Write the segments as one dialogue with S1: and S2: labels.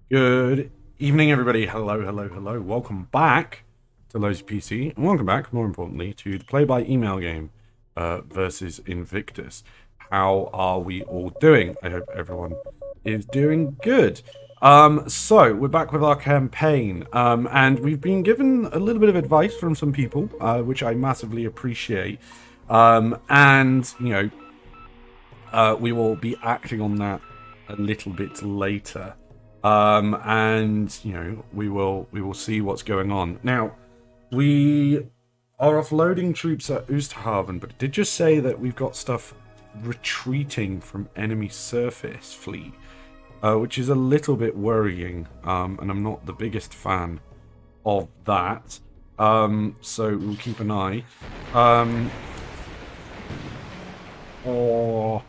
S1: Good evening, everybody. Hello, hello, hello. Welcome back to Lowe's PC, and welcome back, more importantly, to the play-by-email game versus Invictus. How are we all doing? I hope everyone is doing good. So we're back with our campaign, and we've been given a little bit of advice from some people, which I massively appreciate. And we will be acting on that a little bit later. And we will see what's going on. Now, we are offloading troops at Oosthaven, but it did just say that we've got stuff retreating from enemy surface fleet, which is a little bit worrying, and I'm not the biggest fan of that. So we'll keep an eye. Or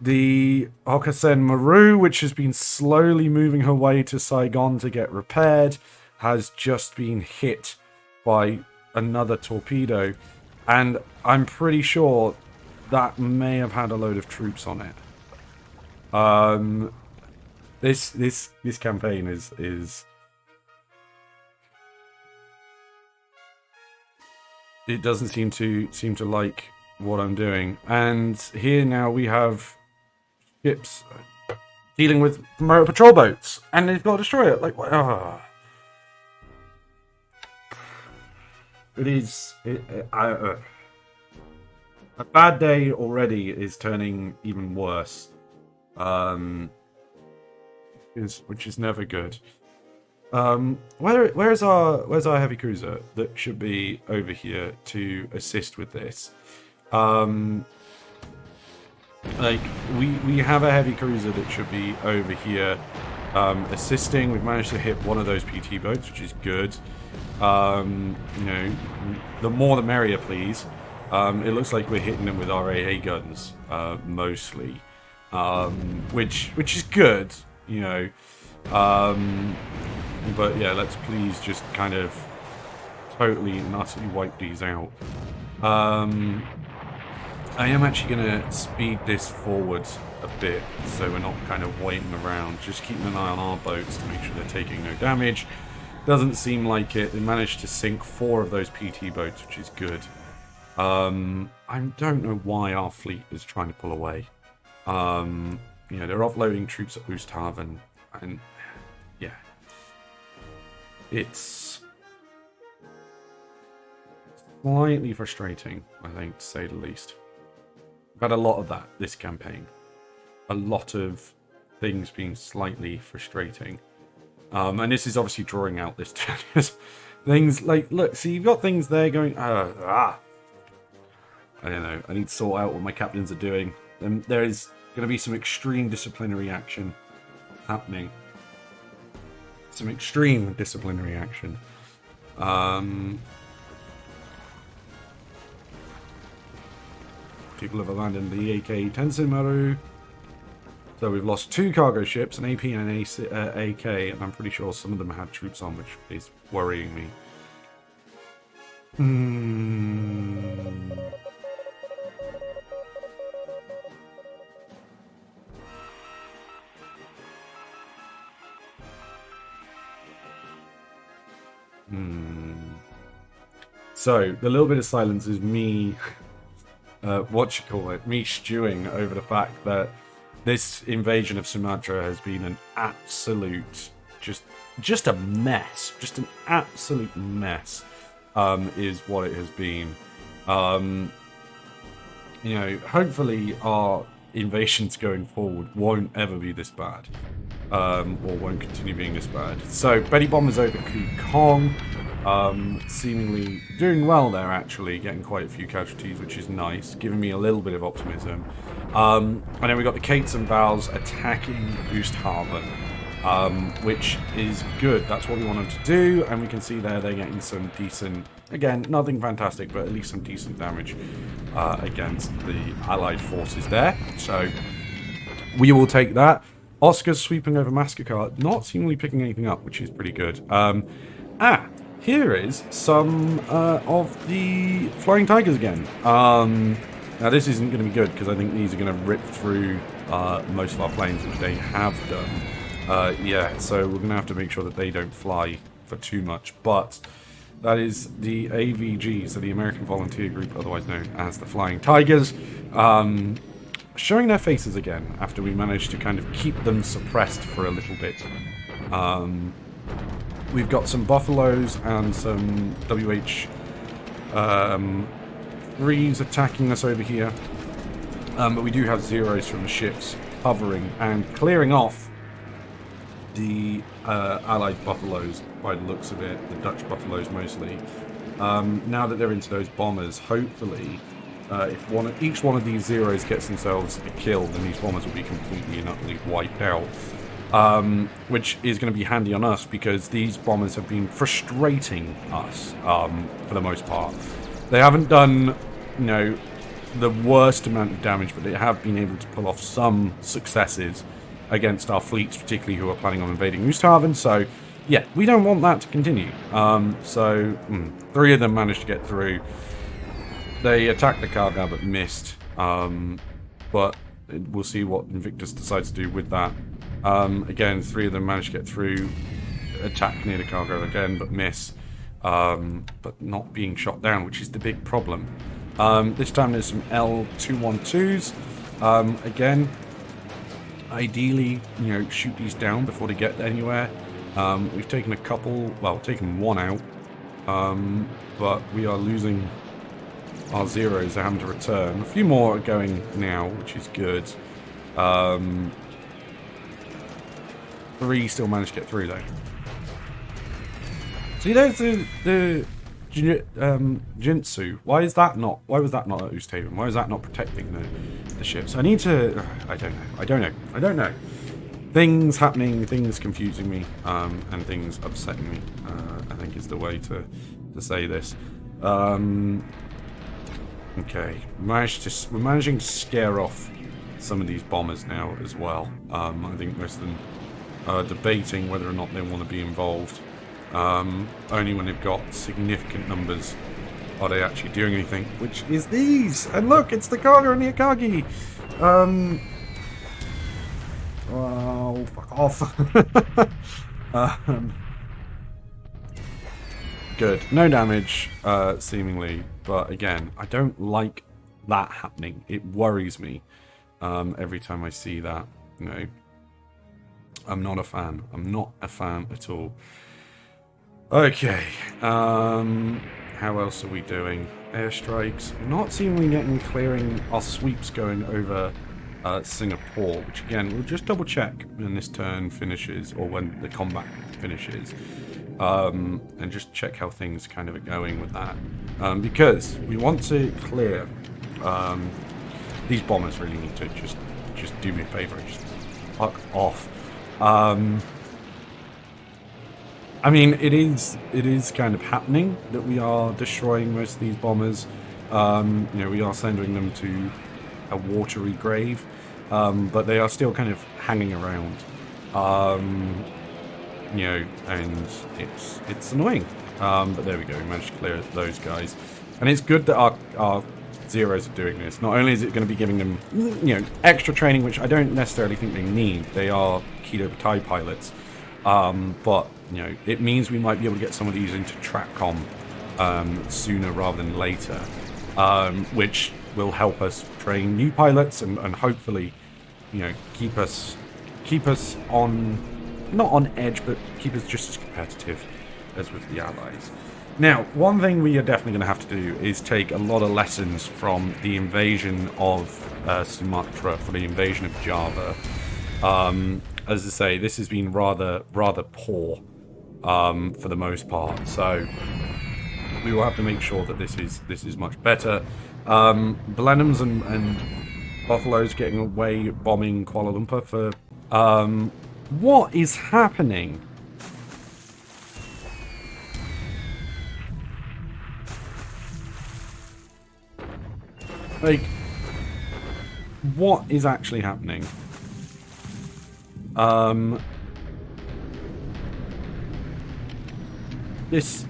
S1: the Hokasen Maru, which has been slowly moving her way to Saigon to get repaired, has just been hit by another torpedo, and I'm pretty sure that may have had a load of troops on it. This campaign is it doesn't seem to like what I'm doing, and here now we have ships dealing with motor patrol boats, and they've got to destroy it. Like, what? Oh. A bad day already is turning even worse, which is never good. Where's our heavy cruiser that should be over here to assist with this? Like, we have a heavy cruiser that should be over here assisting. We've managed to hit one of those PT boats, which is good. The more the merrier, please. It looks like we're hitting them with our AA guns mostly, which is good, but yeah, let's please just kind of totally and utterly wipe these out. I am actually going to speed this forward a bit, so we're not kind of waiting around. Just keeping an eye on our boats to make sure they're taking no damage. Doesn't seem like it. They managed to sink 4 of those PT boats, which is good. I don't know why our fleet is trying to pull away. They're offloading troops at Oosthaven, and yeah, it's slightly frustrating, I think, to say the least. I've had a lot of that this campaign. A lot of things being slightly frustrating. And this is obviously drawing out this turn. Things like, look, see, you've got things there going, I don't know, I need to sort out what my captains are doing. And there is going to be some extreme disciplinary action happening. Some extreme disciplinary action. People have abandoned the AK Tensenmaru. So we've lost 2 cargo ships, an AP and an AK, and I'm pretty sure some of them had troops on, which is worrying me. So the little bit of silence is me. Me stewing over the fact that this invasion of Sumatra has been an absolute, just a mess, just an absolute mess, is what it has been. Hopefully our invasions going forward won't ever be this bad, or won't continue being this bad. So Betty Bombers over Kong. Seemingly doing well there, actually, getting quite a few casualties, which is nice, giving me a little bit of optimism. And then we got the Kates and Vals attacking Oosthaven, which is good. That's what we wanted to do, and we can see there they're getting some decent, again, nothing fantastic, but at least some decent damage against the Allied forces there. So we will take that. Oscar's sweeping over Massacre, not seemingly picking anything up, which is pretty good. Here is some of the Flying Tigers again. Now this isn't going to be good because I think these are going to rip through most of our planes, which they have done. Yeah, so we're going to have to make sure that they don't fly for too much. But that is the AVG, so the American Volunteer Group, otherwise known as the Flying Tigers, showing their faces again after we managed to kind of keep them suppressed for a little bit. We've got some Buffaloes and some WH-3s attacking us over here. But we do have Zeros from the ships covering and clearing off the Allied Buffaloes, by the looks of it, the Dutch Buffaloes mostly. Now that they're into those bombers, hopefully, if each one of these Zeros gets themselves a kill, then these bombers will be completely and utterly wiped out. Which is going to be handy on us, because these bombers have been frustrating us, for the most part. They haven't done, you know, the worst amount of damage, but they have been able to pull off some successes against our fleets, particularly who are planning on invading Oosthaven. So, yeah, we don't want that to continue. 3 of them managed to get through. They attacked the cargo but missed. But we'll see what Invictus decides to do with that. Again, 3 of them managed to get through, attack near the cargo again, but miss. But not being shot down, which is the big problem. This time there's some L212s. Again, ideally, you know, shoot these down before they get anywhere. We've taken a couple, well, taken 1 out, but we are losing our Zeros. They're having to return. A few more are going now, which is good. 3 still managed to get through though. See, there's the Jinsu. Why was that not at Oosthaven? Why is that not protecting the ships? I need to. I don't know. Things happening, things confusing me, and things upsetting me. I think is the way to say this. Okay, we're managing to scare off some of these bombers now as well. I think most of them are debating whether or not they want to be involved. Only when they've got significant numbers are they actually doing anything, which is these. And look, it's the Kaga and the Akagi. Oh, fuck off. Good. No damage, seemingly. But again, I don't like that happening. It worries me every time I see that. You know, I'm not a fan. I'm not a fan at all. Okay. How else are we doing? Airstrikes. Not seemingly getting clearing our sweeps going over Singapore, which again, we'll just double check when this turn finishes, or when the combat finishes. And just check how things kind of are going with that. Because we want to clear these bombers really need to just do me a favor and just fuck off. I mean, it is kind of happening that we are destroying most of these bombers. You know, we are sending them to a watery grave, but they are still kind of hanging around. You know, and it's annoying. But there we go. We managed to clear those guys, and it's good that our Zeros are doing this. Not only is it going to be giving them, you know, extra training, which I don't necessarily think they need. They are Keto TIE pilots. But, you know, it means we might be able to get some of these into TRACCOM sooner rather than later, which will help us train new pilots and hopefully, you know, keep us on, not on edge, but keep us just as competitive as with the Allies. Now, one thing we are definitely going to have to do is take a lot of lessons from the invasion of Sumatra, for the invasion of Java. As I say, this has been rather poor for the most part, so we will have to make sure that this is much better. Blenheims and Buffaloes getting away bombing Kuala Lumpur for what is happening? Like, what is actually happening? This.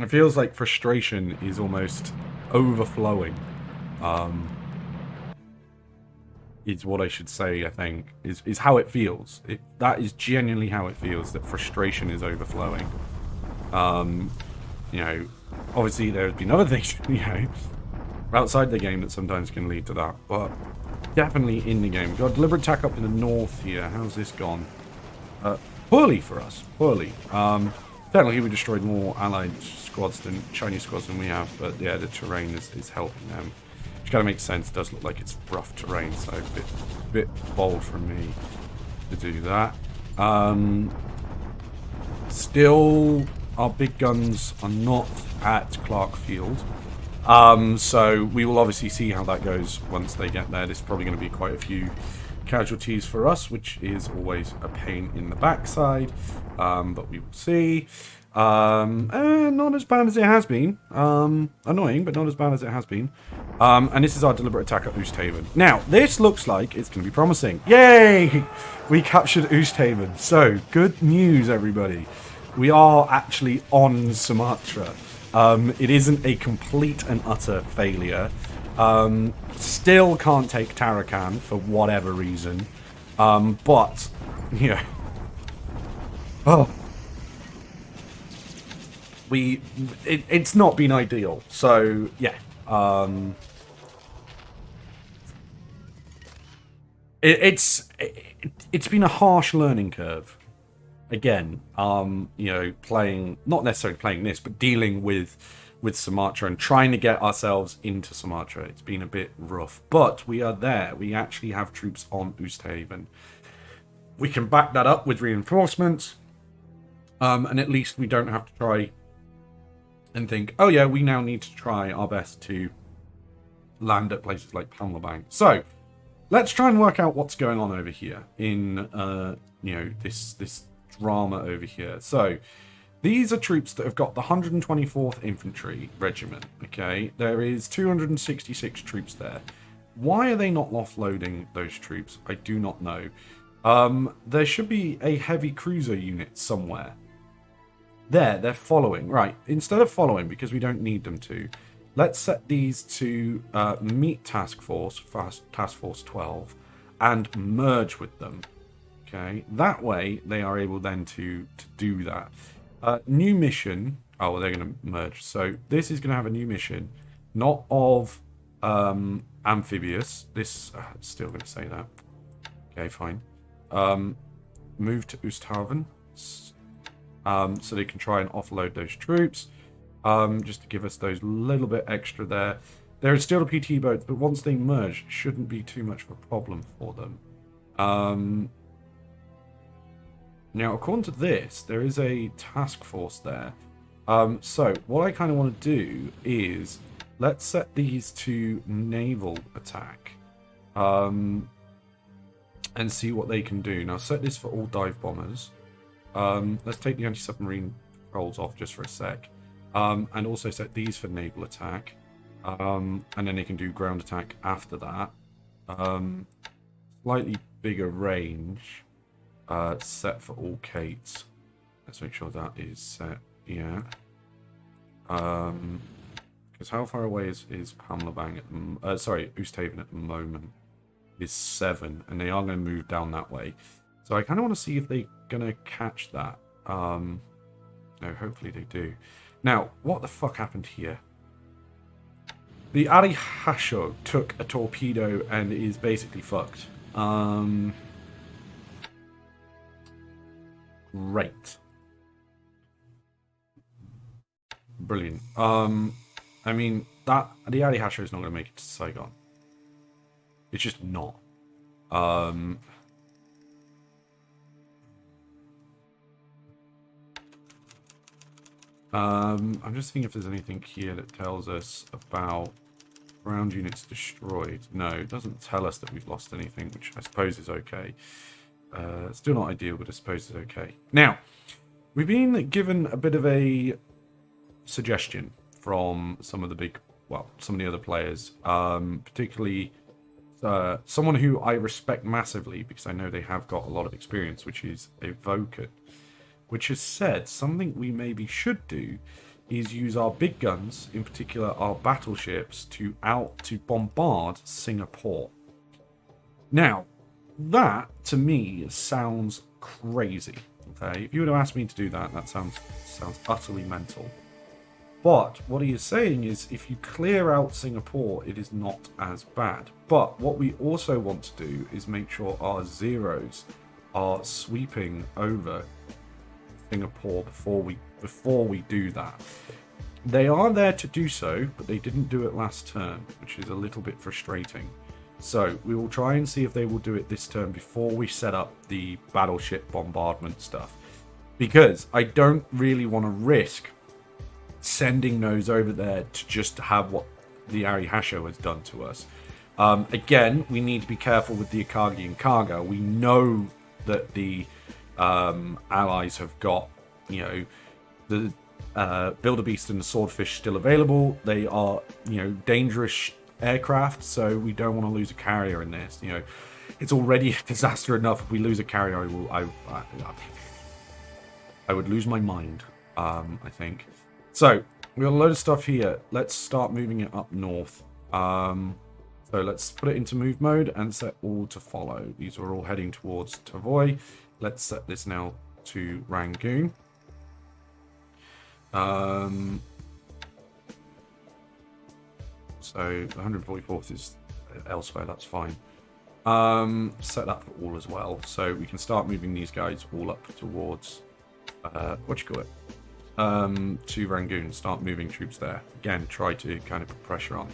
S1: It feels like frustration is almost overflowing. Is what I should say, I think, is how it feels. That is genuinely how it feels, that frustration is overflowing. You know, obviously there have been other things, you know, outside the game that sometimes can lead to that, but definitely in the game. We've got a deliberate attack up in the north here. How's this gone? Poorly for us. Poorly. Technically we destroyed more allied squads than Chinese squads than we have, but yeah, the terrain is helping them. Which kind of makes sense. It does look like it's rough terrain, so a bit bold from me to do that. Still, our big guns are not at Clark Field. So we will obviously see how that goes once they get there. There's probably going to be quite a few casualties for us, which is always a pain in the backside. But we will see. And not as bad as it has been. Annoying, but not as bad as it has been. And this is our deliberate attack at Oosthaven. Now, this looks like it's going to be promising. Yay! We captured Oosthaven. So, good news, everybody. We are actually on Sumatra. It isn't a complete and utter failure. Still can't take Tarakan for whatever reason. But, yeah. Oh. It's not been ideal. So, yeah. It's been a harsh learning curve. Again, you know, not necessarily playing this, but dealing with Sumatra and trying to get ourselves into Sumatra. It's been a bit rough, but we are there. We actually have troops on Oosthaven. We can back that up with reinforcements, and at least we don't have to try and think, oh yeah, we now need to try our best to land at places like Pamlabang. So let's try and work out what's going on over here in you know, this drama over here. So these are troops that have got the 124th Infantry Regiment. Okay, there is 266 troops there. Why are they not offloading those troops? I do not know. There should be a heavy cruiser unit somewhere. They're following. Right, instead of following, because we don't need them to, let's set these to meet Task Force 12, and merge with them. Okay, that way they are able then to do that. New mission. Oh, well, they're going to merge. So this is going to have a new mission, not of amphibious. This still going to say that. Okay, fine. Move to Oosthaven, so they can try and offload those troops. Just to give us those little bit extra there. There is still a PT boat, but once they merge, shouldn't be too much of a problem for them. Now, according to this, there is a task force there. So, what I kind of want to do is, let's set these to naval attack. And see what they can do. Now, set this for all dive bombers. Let's take the anti-submarine patrols off just for a sec. And also set these for naval attack. And then they can do ground attack after that. Slightly bigger range. Set for all Kates. Let's make sure that is set. Yeah. Because how far away is Pamlabang at the sorry, Oosthaven at the moment is 7, and they are going to move down that way. So I kind of want to see if they're going to catch that. No, hopefully they do. Now, what the fuck happened here? The Arihasho took a torpedo and is basically fucked. Great. Brilliant. I mean, the Arihasho is not going to make it to Saigon. It's just not. I'm just thinking if there's anything here that tells us about ground units destroyed. No, it doesn't tell us that we've lost anything, which I suppose is okay. Still not ideal, but I suppose it's okay. Now, we've been given a bit of a suggestion from some of the some of the other players, particularly someone who I respect massively because I know they have got a lot of experience, which is a Vulcan, which has said something we maybe should do is use our big guns, in particular our battleships, to bombard Singapore. Now, that to me sounds crazy. Okay, if you would have asked me to do that, that sounds utterly mental. But what he is saying is, if you clear out Singapore, it is not as bad. But what we also want to do is make sure our zeros are sweeping over Singapore before we do that. They are there to do so, but they didn't do it last turn, which is a little bit frustrating. So we will try and see if they will do it this turn before we set up the battleship bombardment stuff. Because I don't really want to risk sending those over there to just have what the Ari Hasho has done to us. Again, we need to be careful with the Akagi and Kaga. We know that the allies have got, the Wildebeest and the Swordfish still available. They are, dangerous aircraft, so we don't want to lose a carrier in this. It's already a disaster enough. If we lose a carrier, I would lose my mind, I think. So, we got a load of stuff here. Let's start moving it up north. So let's put it into move mode and set all to follow. These are all heading towards Tavoy. Let's set this now to Rangoon. So the 144th is elsewhere, that's fine. Set that for all as well. So we can start moving these guys all up towards, to Rangoon. Start moving troops there. Again, try to kind of put pressure on.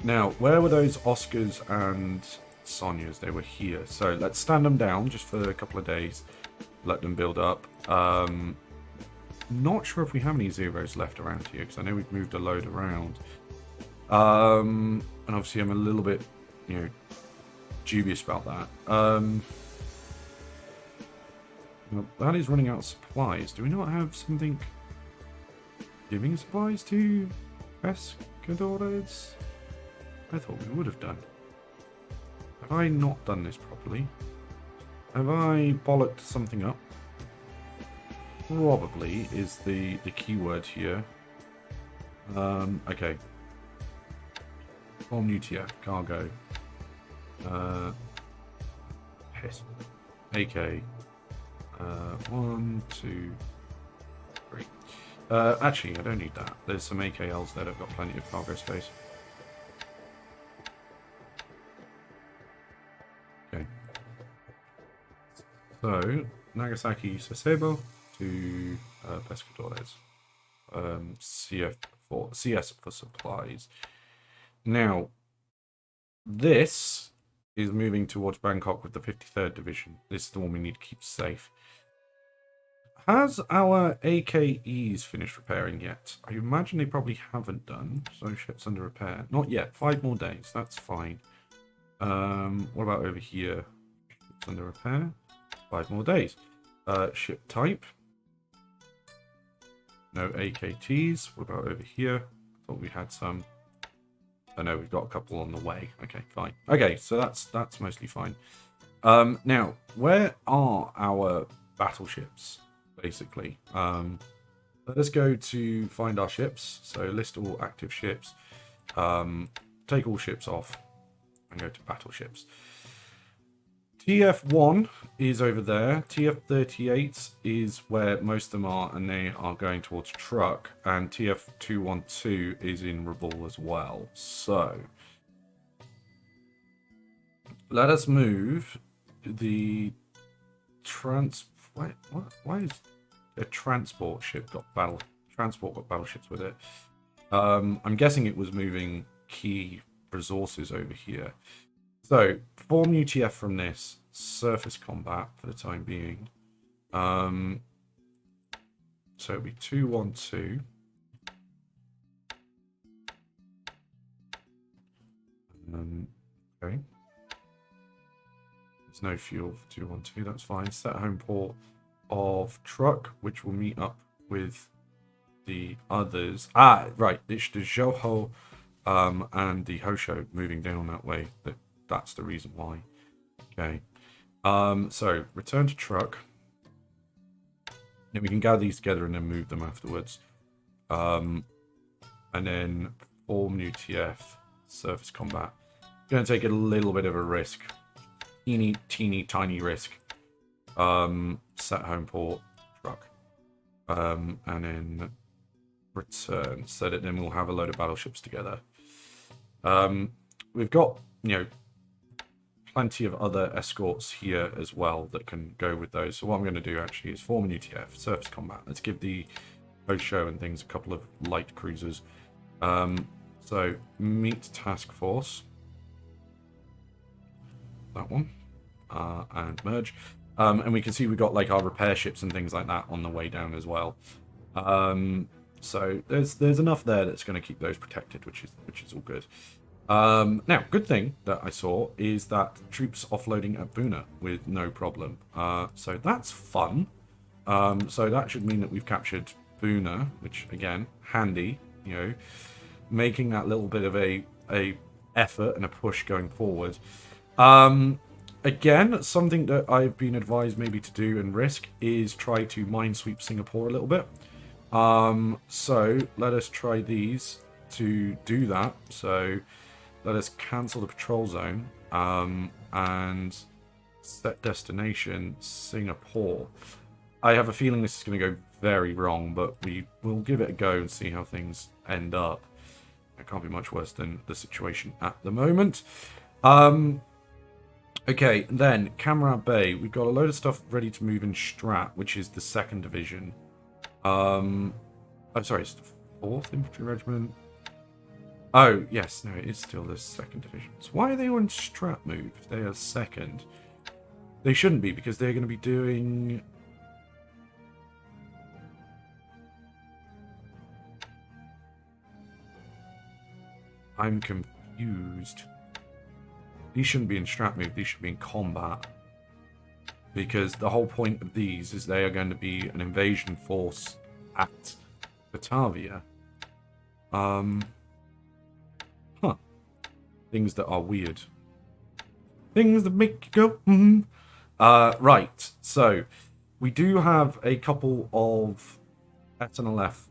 S1: Now, where were those Oscars and Sonias? They were here. So let's stand them down just for a couple of days. Let them build up. Not sure if we have any zeros left around here, because I know we've moved a load around. And obviously I'm a little bit, dubious about that. Well, that is running out of supplies. Do we not have something giving supplies to Pescadores? I thought we would have done. Have I not done this properly? Have I bollocked something up? Probably is the keyword here. Okay. Form UTF, cargo. AK. 1, 2, 3. Actually, I don't need that. There's some AKLs there. I've got plenty of cargo space. Okay. So, Nagasaki Sasebo to Pescadores. CS for supplies. Now, this is moving towards Bangkok with the 53rd Division. This is the one we need to keep safe. Has our AKEs finished repairing yet? I imagine they probably haven't done. So ship's under repair. Not yet. 5 more days. That's fine. What about over here? Ship's under repair. 5 more days. Ship type. No AKTs. What about over here? Thought we had some. I know we've got a couple on the way. Okay, fine. Okay, so that's mostly fine. Now, where are our battleships? Basically, let us go to find our ships. So list all active ships. Take all ships off and go to battleships. TF1 is over there. TF38 is where most of them are, and they are going towards truck. And TF212 is in Rabaul as well. So let us move the why is a transport ship got battleships with it? I'm guessing it was moving key resources over here. So form UTF from this surface combat for the time being. So it'll be 212. Okay. There's no fuel for 212. That's fine. Set home port of truck, which will meet up with the others. Right. It's the Joho and the Hosho moving down that way. That's the reason why. Okay. So return to truck. Then we can gather these together and then move them afterwards. And then form new TF, surface combat. Going to take a little bit of a risk. Teeny, tiny risk. Set home port, truck. And then return, so that then we'll have a load of battleships together. We've got, plenty of other escorts here as well that can go with those. So what I'm going to do actually is form an UTF, surface combat. Let's give the post show and things a couple of light cruisers. So meet task force. That one. And merge. And we can see we've got like our repair ships and things like that on the way down as well. So there's enough there that's going to keep those protected, which is all good. Now, good thing that I saw is that troops offloading at Buna with no problem. So that's fun. So that should mean that we've captured Buna, which again, handy, making that little bit of a effort and a push going forward. Again, something that I've been advised maybe to do and risk is try to minesweep Singapore a little bit. So let us try these to do that. So let us cancel the patrol zone and set destination Singapore. I have a feeling this is going to go very wrong, but we will give it a go and see how things end up. It can't be much worse than the situation at the moment. Okay, then Kamrat Bay. We've got a load of stuff ready to move in Strat, which is the 2nd Division. I'm sorry, it's the 4th Infantry Regiment. Oh, yes, no, it is still the 2nd Division. So why are they on Strat move if they are 2nd? They shouldn't be, because they're going to be doing... I'm confused. These shouldn't be in strat move, these should be in combat. Because the whole point of these is they are going to be an invasion force at Batavia. Things that are weird. Things that make you go, right, so we do have a couple of SNLF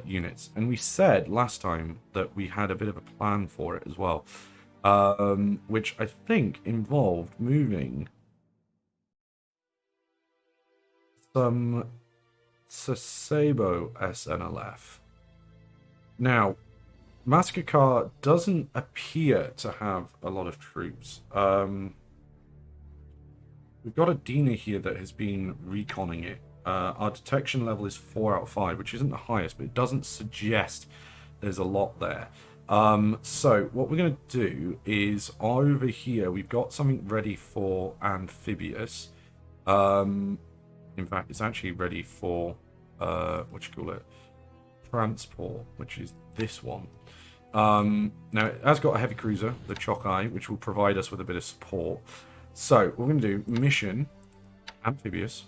S1: units, and we said last time that we had a bit of a plan for it as well, which I think involved moving some Sasebo SNLF. Now, Massacre Car doesn't appear to have a lot of troops. We've got a Dina here that has been reconning it. Our detection level is 4 out of 5, which isn't the highest, but it doesn't suggest there's a lot there. So what we're going to do is over here, we've got something ready for Amphibious. In fact, it's actually ready for, transport, which is this one. Now, it has got a heavy cruiser, the Chokai, which will provide us with a bit of support. So, what we're going to do, mission, Amphibious,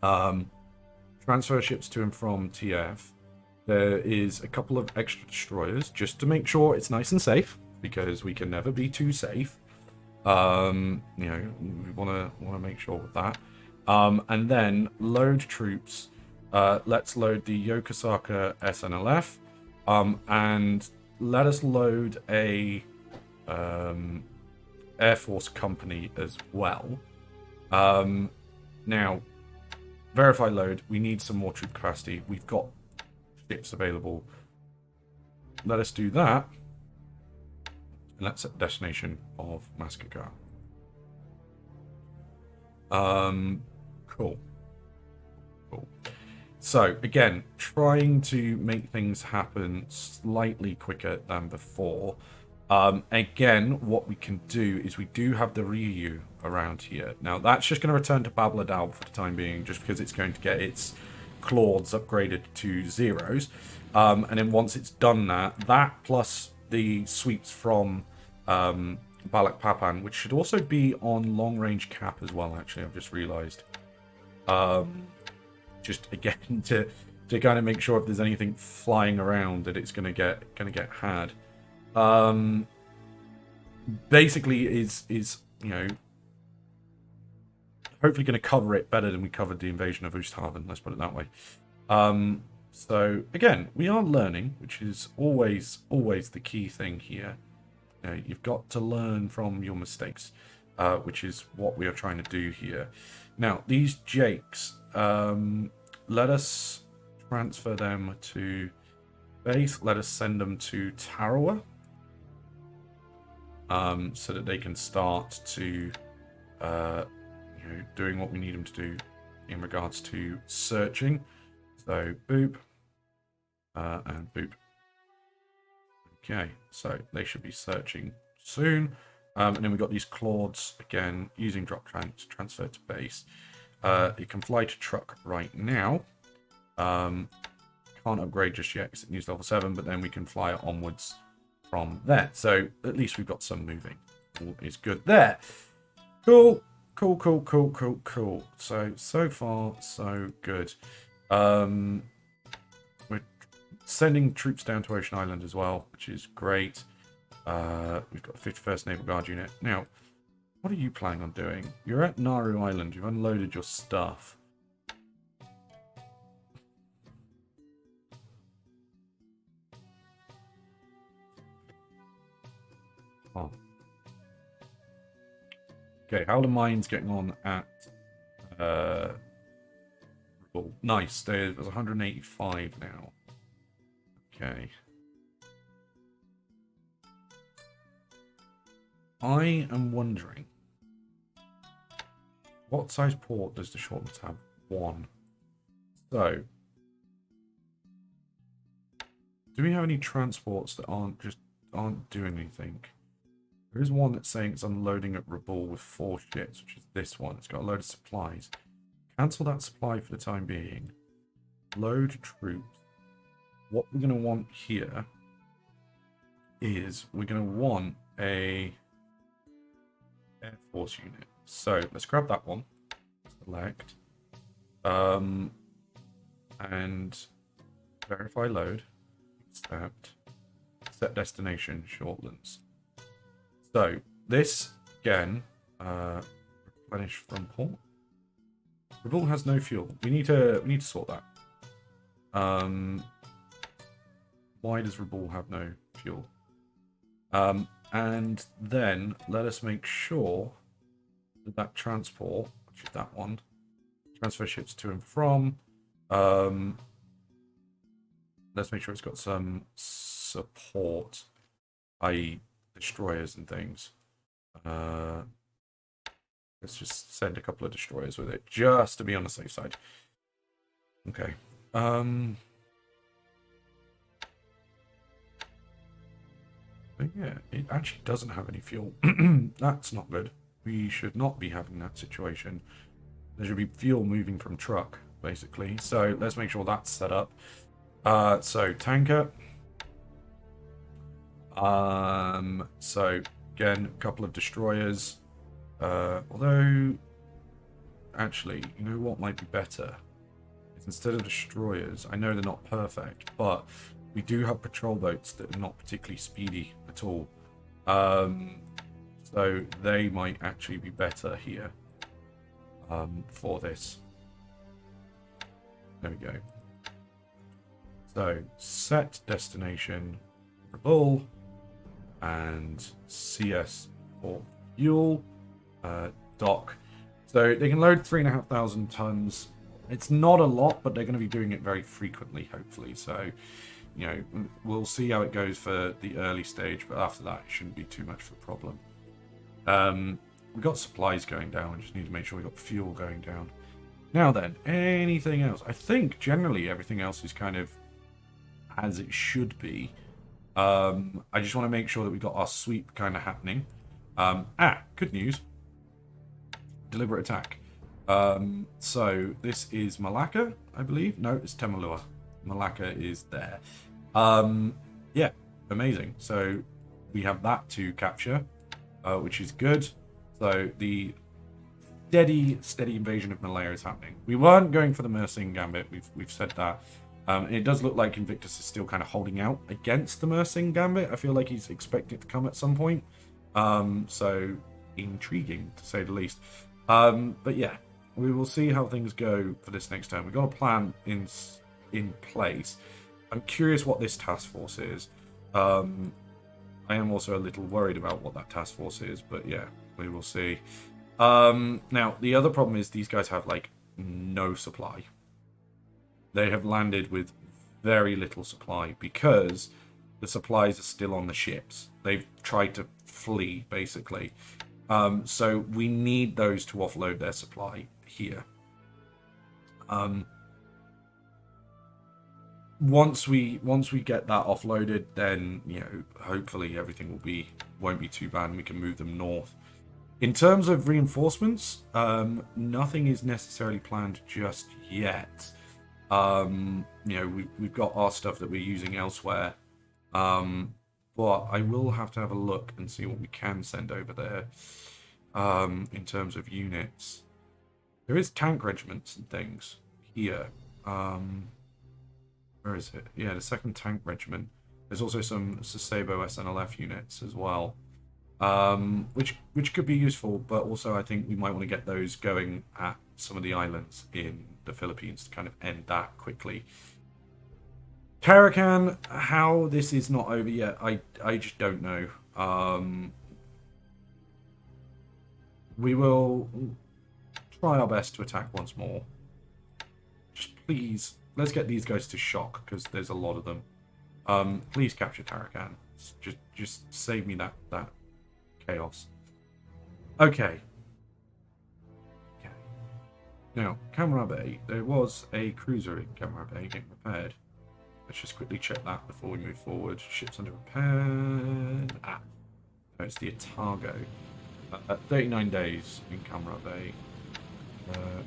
S1: transfer ships to and from TF. There is a couple of extra destroyers, just to make sure it's nice and safe, because we can never be too safe. We want to make sure with that. And then, load troops. Let's load the Yokosuka SNLF. And let us load a Air Force company as well. Now, verify load. We need some more troop capacity. We've got ships available. Let us do that. And let's set destination of Massacre Car. Cool. So, again, trying to make things happen slightly quicker than before. Again, what we can do is we do have the Ryu around here. Now, that's just going to return to Babladal for the time being, just because it's going to get its claws upgraded to 0s. And then once it's done that plus the sweeps from Balak Papan, which should also be on long-range cap as well, actually, I've just realised. Just again to kind of make sure if there's anything flying around that it's gonna get had. Basically is hopefully gonna cover it better than we covered the invasion of Oosthaven, let's put it that way. So again, we are learning, which is always the key thing here. You know, you've got to learn from your mistakes, which is what we are trying to do here. Now, these Jakes, let us transfer them to base. Let us send them to Tarawa, so that they can start to, doing what we need them to do in regards to searching. So boop, and boop. Okay, so they should be searching soon. And then we've got these Claudes, again, using drop transfer to base. It can fly to truck right now. Can't upgrade just yet because it needs level 7, but then we can fly it onwards from there. So at least we've got some moving. All is good there. Cool. So far, so good. We're sending troops down to Ocean Island as well, which is great. We've got the 51st Naval Guard unit. Now, what are you planning on doing? You're at Nauru Island. You've unloaded your stuff. Oh. Okay, how are the mines getting on at... nice, there's 185 now. Okay. I am wondering, what size port does the Shortlands have? 1. So, do we have any transports that aren't doing anything? There is one that's saying it's unloading at Rabaul with 4 ships, which is this one. It's got a load of supplies. Cancel that supply for the time being. Load troops. What we're going to want here is we're going to want a Air Force unit. So let's grab that one. Select. And verify load. Accept. Set destination, Shortlands. So this again, replenish from port. Rabaul has no fuel. We need to sort that. Why does Rabaul have no fuel? And then let us make sure that transport, which is that one, transfer ships to and from. Let's make sure it's got some support, i.e. destroyers and things. Let's just send a couple of destroyers with it, just to be on the safe side. Okay. But yeah, it actually doesn't have any fuel. That's not good. We should not be having that situation. There should be fuel moving from truck, basically. So let's make sure that's set up. So tanker. So again, a couple of destroyers. Although, actually, you know what might be better? Is instead of destroyers, I know they're not perfect, but we do have patrol boats that are not particularly speedy at all. So they might actually be better here for this. There we go. So set destination Rabaul and CS for fuel dock. So they can load 3,500 tons. It's not a lot, but they're going to be doing it very frequently, hopefully. So, you know, we'll see how it goes for the early stage, but after that, it shouldn't be too much of a problem. We've got supplies going down. We just need to make sure we've got fuel going down. Now then, anything else? I think generally everything else is kind of as it should be. I just want to make sure that we've got our sweep kind of happening. Good news. Deliberate attack. So this is Malacca, I believe. No, it's Temalua. Malacca is there. Yeah, amazing. So we have that to capture, which is good. So the steady invasion of Malaya is happening. We weren't going for the Mersing Gambit. We've said that. It does look like Invictus is still kind of holding out against the Mersing Gambit. I feel like he's expecting it to come at some point. So intriguing to say the least. But yeah, we will see how things go for this next turn. We've got a plan in in place. I'm curious what this task force is. I am also a little worried about what that task force is, but yeah, we will see. Now, the other problem is these guys have, like, no supply. They have landed with very little supply because the supplies are still on the ships. They've tried to flee, basically. So we need those to offload their supply here. Once we get that offloaded, then, you know, hopefully everything won't be too bad and we can move them north. In terms of reinforcements, nothing is necessarily planned just yet. You know, we've got our stuff that we're using elsewhere. But I will have to have a look and see what we can send over there. In terms of units. There is tank regiments and things here. Where is it? Yeah, the 2nd Tank Regiment. There's also some Sasebo SNLF units as well. Which could be useful, but also I think we might want to get those going at some of the islands in the Philippines to kind of end that quickly. Tarakan, how this is not over yet, I just don't know. We will try our best to attack once more. Just please, let's get these guys to shock, because there's a lot of them. Please capture Tarakan. Just save me that chaos. Okay. Now, Camera Bay. There was a cruiser in Camera Bay getting repaired. Let's just quickly check that before we move forward. Ships under repair. No, it's the Otago. 39 days in Camera Bay. You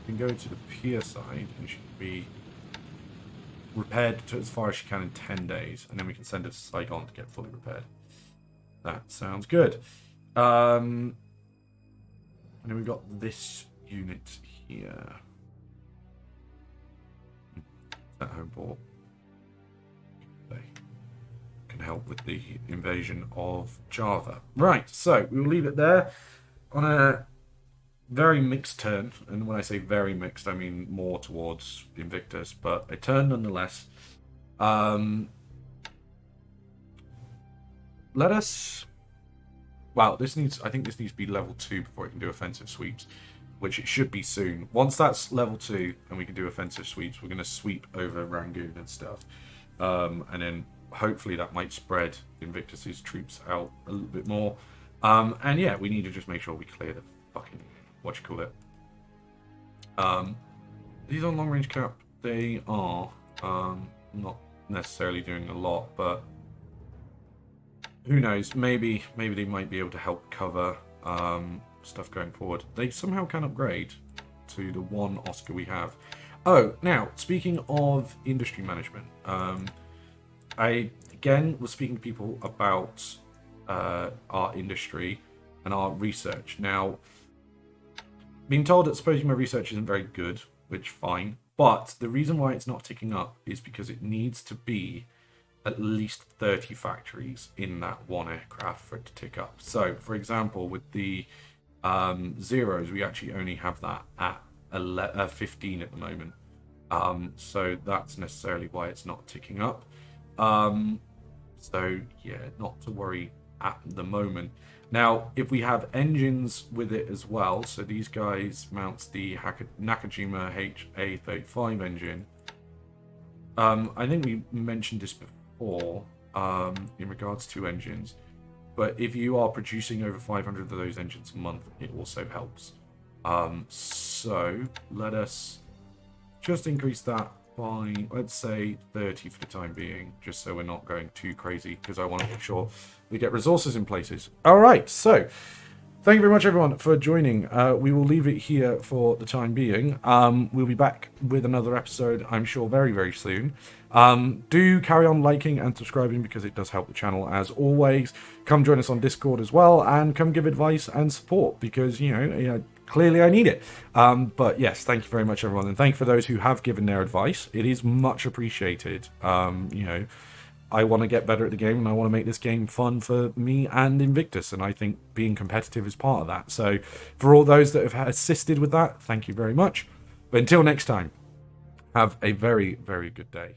S1: can go to the pier side and she can be repaired to as far as she can in 10 days. And then we can send her to Saigon to get fully repaired. That sounds good. And then we've got this unit here. That home port. They can help with the invasion of Java. Right, so we will leave it there on a very mixed turn. And when I say very mixed, I mean more towards Invictus, but a turn nonetheless. Let us... Well, I think this needs to be level 2 before it can do offensive sweeps, which it should be soon. Once that's level 2 and we can do offensive sweeps, we're going to sweep over Rangoon and stuff. And then hopefully that might spread Invictus's troops out a little bit more. And yeah, we need to just make sure we clear the fucking... These are long range cap. They are not necessarily doing a lot, but who knows? Maybe they might be able to help cover stuff going forward. They somehow can upgrade to the 1 Oscar we have. Oh, now speaking of industry management, I again was speaking to people about our industry and our research. Now, being told that supposedly my research isn't very good, which fine, but the reason why it's not ticking up is because it needs to be at least 30 factories in that 1 aircraft for it to tick up. So, for example, with the Zeros, we actually only have that at 15 at the moment. So that's necessarily why it's not ticking up. So, yeah, not to worry at the moment. Now, if we have engines with it as well, so these guys mount the Nakajima HA35 engine. I think we mentioned this before in regards to engines, but if you are producing over 500 of those engines a month, it also helps. So let us just increase that by, let's say, 30 for the time being, just so we're not going too crazy, because I want to make sure we get resources in places. All right, so thank you very much, everyone, for joining. We will leave it here for the time being. We'll be back with another episode, I'm sure, very, very soon. Do carry on liking and subscribing, because it does help the channel, as always. Come join us on Discord as well, and come give advice and support, because, you know clearly I need it. But yes, thank you very much, everyone, and thank you for those who have given their advice. It is much appreciated. I want to get better at the game, and I want to make this game fun for me and Invictus, and I think being competitive is part of that. So for all those that have assisted with that, thank you very much. But until next time, Have a very, very good day.